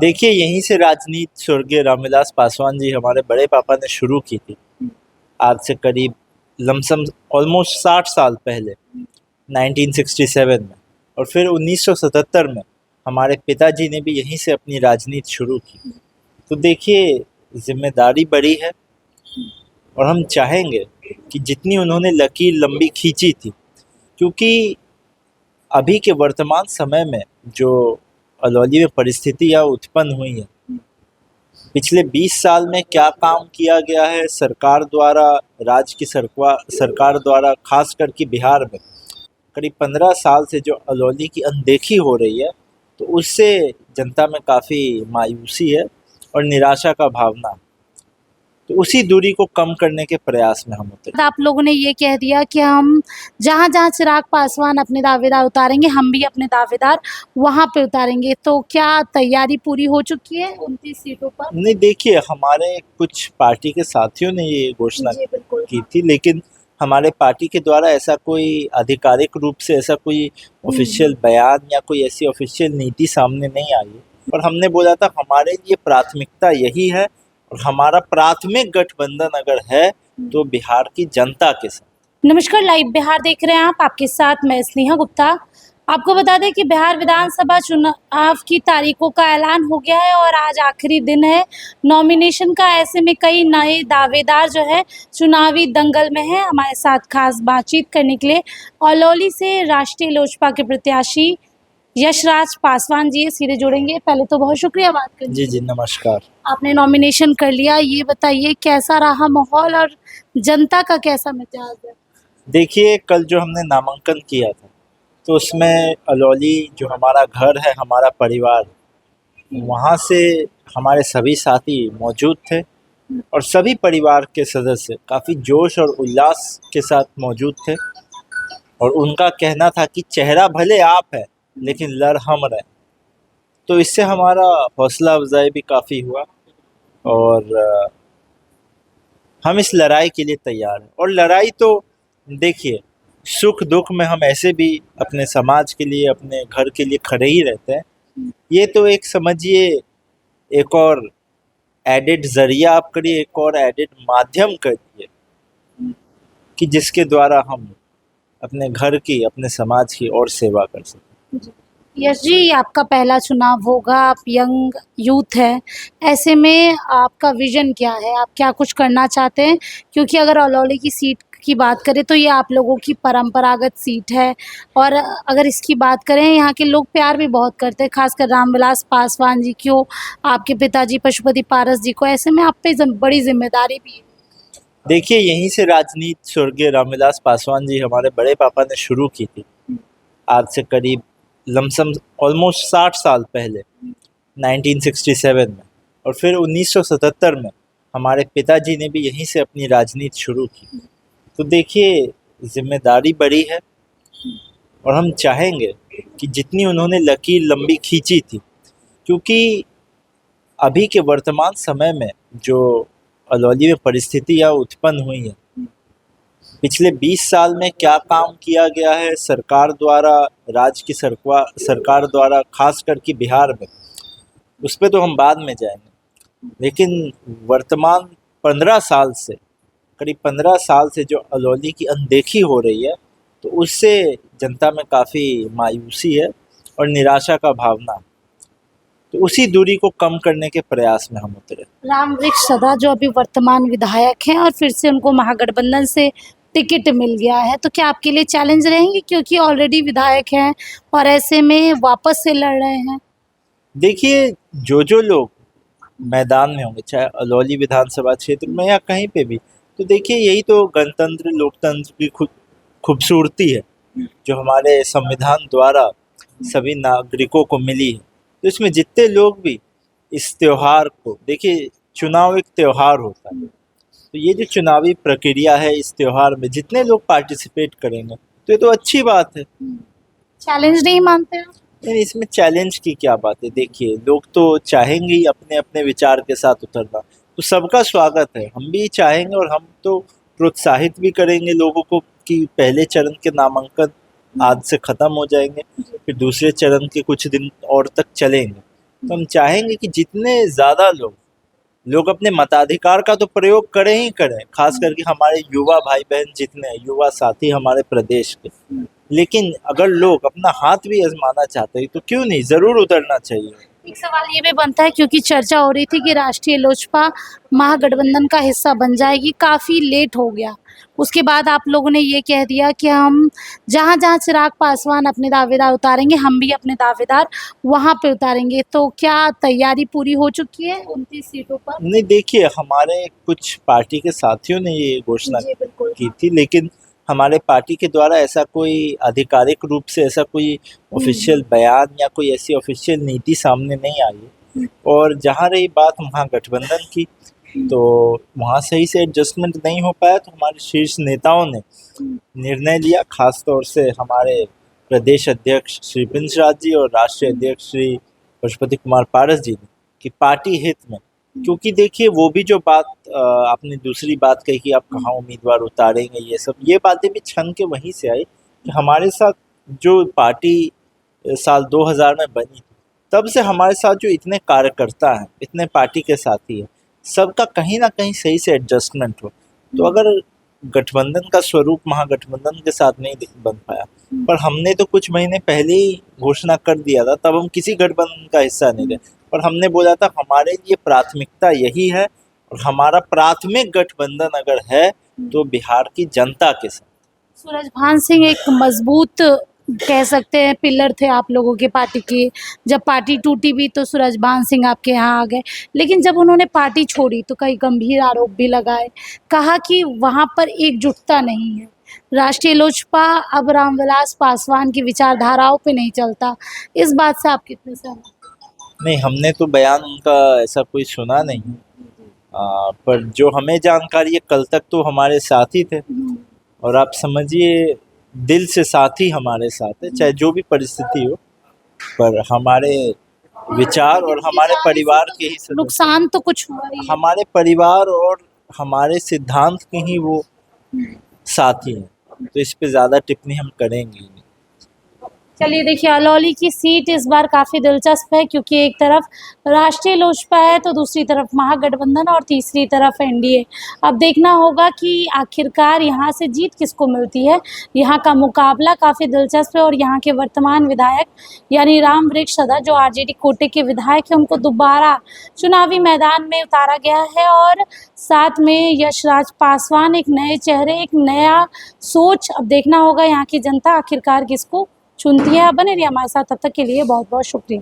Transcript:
देखिए, यहीं से राजनीति स्वर्गीय रामविलास पासवान जी हमारे बड़े पापा ने शुरू की थी। आज से करीब लमसम ऑलमोस्ट 60 साल पहले 1967 में। और फिर 1977 में हमारे पिताजी ने भी यहीं से अपनी राजनीति शुरू की। तो देखिए, जिम्मेदारी बड़ी है और हम चाहेंगे कि जितनी उन्होंने लकीर लंबी खींची थी, क्योंकि अभी के वर्तमान समय में जो अलौली में परिस्थितियाँ उत्पन्न हुई हैं, पिछले 20 साल में क्या काम किया गया है सरकार द्वारा, राज्य की सरकार द्वारा, खास करके बिहार में करीब 15 साल से जो अलौली की अनदेखी हो रही है, तो उससे जनता में काफ़ी मायूसी है और निराशा का भावना है। तो उसी दूरी को कम करने के प्रयास में हम उतरे। आप लोगों ने ये कह दिया कि हम जहाँ जहाँ चिराग पासवान अपने दावेदार उतारेंगे, हम भी अपने दावेदार वहाँ पे उतारेंगे। तो क्या तैयारी पूरी हो चुकी है 29 सीटों पर? नहीं, देखिए, हमारे कुछ पार्टी के साथियों ने ये घोषणा जी बिल्कुल। की थी, लेकिन हमारे पार्टी के द्वारा ऐसा कोई आधिकारिक रूप से ऐसा कोई ऑफिशियल बयान या कोई ऐसी ऑफिशियल नीति सामने नहीं आई है। और हमने बोला था हमारे लिए प्राथमिकता यही है, और हमारा प्राथमिक गठबंधन अगर है तो बिहार की जनता के साथ। नमस्कार, लाइव बिहार देख रहे हैं आप, आपके साथ मैं स्नेहा गुप्ता। आपको बता दें कि बिहार विधानसभा चुनाव की तारीखों का ऐलान हो गया है और आज आखिरी दिन है नॉमिनेशन का। ऐसे में कई नए दावेदार जो है चुनावी दंगल में हैं। हमारे साथ खास बातचीत करने के लिए अलौली से राष्ट्रीय लोजपा के प्रत्याशी यशराज पासवान जी सीधे जुड़ेंगे। पहले तो बहुत शुक्रिया बात करने जी जी, नमस्कार। आपने नॉमिनेशन कर लिया, ये बताइए कैसा रहा माहौल और जनता का कैसा मिजाज है? देखिए, कल जो हमने नामांकन किया था, तो उसमें अलौली जो हमारा घर है, हमारा परिवार, वहाँ से हमारे सभी साथी मौजूद थे और सभी परिवार के सदस्य काफ़ी जोश और उल्लास के साथ मौजूद थे। और उनका कहना था कि चेहरा भले आप है लेकिन लड़ हम रहे। तो इससे हमारा हौसला अफजाई भी काफ़ी हुआ और हम इस लड़ाई के लिए तैयार हैं। और लड़ाई तो देखिए, सुख दुख में हम ऐसे भी अपने समाज के लिए, अपने घर के लिए खड़े ही रहते हैं। ये तो एक समझिए, एक और एडेड जरिया आप करिए, एक और एडेड माध्यम करिए कि जिसके द्वारा हम अपने घर की, अपने समाज की और सेवा कर सकें। यश जी, आपका पहला चुनाव होगा, आप यंग यूथ हैं, ऐसे में आपका विजन क्या है? आप क्या कुछ करना चाहते हैं? क्योंकि अगर अलौली की सीट की बात करें तो ये आप लोगों की परंपरागत सीट है और अगर इसकी बात करें, यहाँ के लोग प्यार भी बहुत करते हैं, खासकर रामविलास पासवान जी को, आपके पिताजी पशुपति पारस जी को। ऐसे में आप पे बड़ी जिम्मेदारी भी है। देखिए, यहीं से राजनीति स्वर्गीय रामविलास पासवान जी हमारे बड़े पापा ने शुरू की थी। आज से करीब लमसम ऑलमोस्ट 60 साल पहले 1967 में। और फिर 1977 में हमारे पिताजी ने भी यहीं से अपनी राजनीति शुरू की। तो देखिए, जिम्मेदारी बड़ी है और हम चाहेंगे कि जितनी उन्होंने लकीर लंबी खींची थी, क्योंकि अभी के वर्तमान समय में जो अलौली में परिस्थितियाँ उत्पन्न हुई हैं, पिछले 20 साल में क्या काम किया गया है सरकार द्वारा, राज्य की सरकार द्वारा, खास करके बिहार में, उस पर तो हम बाद में जाएंगे। लेकिन वर्तमान 15 साल से, करीब 15 साल से जो अलौली की अनदेखी हो रही है, तो उससे जनता में काफ़ी मायूसी है और निराशा का भावना। तो उसी दूरी को कम करने के प्रयास में हम उतरे। रामवृक्ष सदा जो अभी वर्तमान विधायक हैं और फिर से उनको महागठबंधन से टिकट मिल गया है, तो क्या आपके लिए चैलेंज रहेंगे क्योंकि ऑलरेडी विधायक हैं और ऐसे में वापस से लड़ रहे हैं? देखिए, जो लोग मैदान में होंगे, चाहे अलौली विधानसभा क्षेत्र में या कहीं पे भी, तो देखिए, यही तो गणतंत्र, लोकतंत्र की खूबसूरती है जो हमारे संविधान द्वारा सभी नागरिकों को मिली है। तो इसमें जितने लोग भी इस त्योहार को देखिए, चुनाव एक त्योहार होता है, तो ये जो चुनावी प्रक्रिया है, इस त्योहार में जितने लोग पार्टिसिपेट करेंगे तो ये तो अच्छी बात है। चैलेंज नहीं मानते आप? नहीं, इसमें चैलेंज की क्या बात है। देखिए, लोग तो चाहेंगे ही अपने अपने विचार के साथ उतरना, तो सबका स्वागत है। हम भी चाहेंगे और हम तो प्रोत्साहित भी करेंगे लोगों को कि पहले चरण के नामांकन आज से ख़त्म हो जाएंगे, फिर दूसरे चरण के कुछ दिन और तक चलेंगे। तो हम चाहेंगे कि जितने ज़्यादा लोग अपने मताधिकार का तो प्रयोग करें ही करें, खास करके हमारे युवा भाई बहन जितने हैं, युवा साथी हमारे प्रदेश के। लेकिन अगर लोग अपना हाथ भी आजमाना चाहते हैं तो क्यों नहीं, ज़रूर उतरना चाहिए। एक सवाल ये भी बनता है क्योंकि चर्चा हो रही थी कि राष्ट्रीय लोजपा महागठबंधन का हिस्सा बन जाएगी, काफ़ी लेट हो गया। उसके बाद आप लोगों ने ये कह दिया कि हम जहाँ जहाँ चिराग पासवान अपने दावेदार उतारेंगे, हम भी अपने दावेदार वहाँ पे उतारेंगे। तो क्या तैयारी पूरी हो चुकी है 29 सीटों पर? नहीं, देखिए, हमारे कुछ पार्टी के साथियों ने ये घोषणा जी बिल्कुल। की थी, लेकिन हमारे पार्टी के द्वारा ऐसा कोई आधिकारिक रूप से ऐसा कोई ऑफिशियल बयान या कोई ऐसी ऑफिशियल नीति सामने नहीं आई है। और जहाँ रही बात महागठबंधन की, तो वहाँ सही से एडजस्टमेंट नहीं हो पाया, तो हमारे शीर्ष नेताओं ने निर्णय लिया, खास तौर से हमारे प्रदेश अध्यक्ष श्री प्रिंस राज जी और राष्ट्रीय अध्यक्ष श्री पशुपति कुमार पारस जी ने, कि पार्टी हित में, क्योंकि देखिए वो भी जो बात आपने दूसरी बात कही कि आप कहाँ उम्मीदवार उतारेंगे, ये बातें भी छन के वहीं से आई कि हमारे साथ जो पार्टी साल 2000 में बनी, तब से हमारे साथ जो इतने कार्यकर्ता हैं, इतने पार्टी के साथी हैं, सबका कहीं ना कहीं सही से एडजस्टमेंट हो। तो अगर गठबंधन का स्वरूप महागठबंधन के साथ नहीं बन पाया, पर हमने तो कुछ महीने पहले ही घोषणा कर दिया था, तब हम किसी गठबंधन का हिस्सा नहीं थे, पर हमने बोला था हमारे लिए प्राथमिकता यही है, और हमारा प्राथमिक गठबंधन अगर है तो बिहार की जनता के साथ। सूरजभान सिंह एक मजबूत कह सकते हैं पिलर थे आप लोगों की पार्टी की। जब पार्टी टूटी भी तो सूरजभान सिंह आपके यहाँ आ गए, लेकिन जब उन्होंने पार्टी छोड़ी तो कई गंभीर आरोप भी लगाए, कहा कि वहाँ पर एकजुटता नहीं है। राष्ट्रीय लोजपा अब रामविलास पासवान की विचारधाराओं पे नहीं चलता। इस बात से आप कितने सहमत? नहीं, हमने तो बयान उनका ऐसा कोई सुना नहीं, पर जो हमें जानकारी है, कल तक तो हमारे साथ ही थे, और आप समझिए दिल से साथी हमारे साथ है, चाहे जो भी परिस्थिति हो, पर हमारे विचार और हमारे परिवार के ही सदस्य, नुकसान तो कुछ हुआ ही है। हमारे परिवार और हमारे सिद्धांत के ही वो साथी हैं, तो इस पे ज़्यादा टिप्पणी हम करेंगे ही नहीं। चलिए देखिए, अलौली की सीट इस बार काफ़ी दिलचस्प है क्योंकि एक तरफ राष्ट्रीय लोजपा है तो दूसरी तरफ महागठबंधन और तीसरी तरफ एनडीए। अब देखना होगा कि आखिरकार यहाँ से जीत किसको मिलती है। यहाँ का मुकाबला काफ़ी दिलचस्प है और यहाँ के वर्तमान विधायक यानी रामवृक्ष सदा जो आरजेडी कोटे के विधायक हैं, उनको दोबारा चुनावी मैदान में उतारा गया है, और साथ में यशराज पासवान, एक नए चेहरे, एक नया सोच। अब देखना होगा यहाँ की जनता आखिरकार किसको चुनती है। आप बने रहिए हमारे साथ, तब तक के लिए बहुत बहुत शुक्रिया।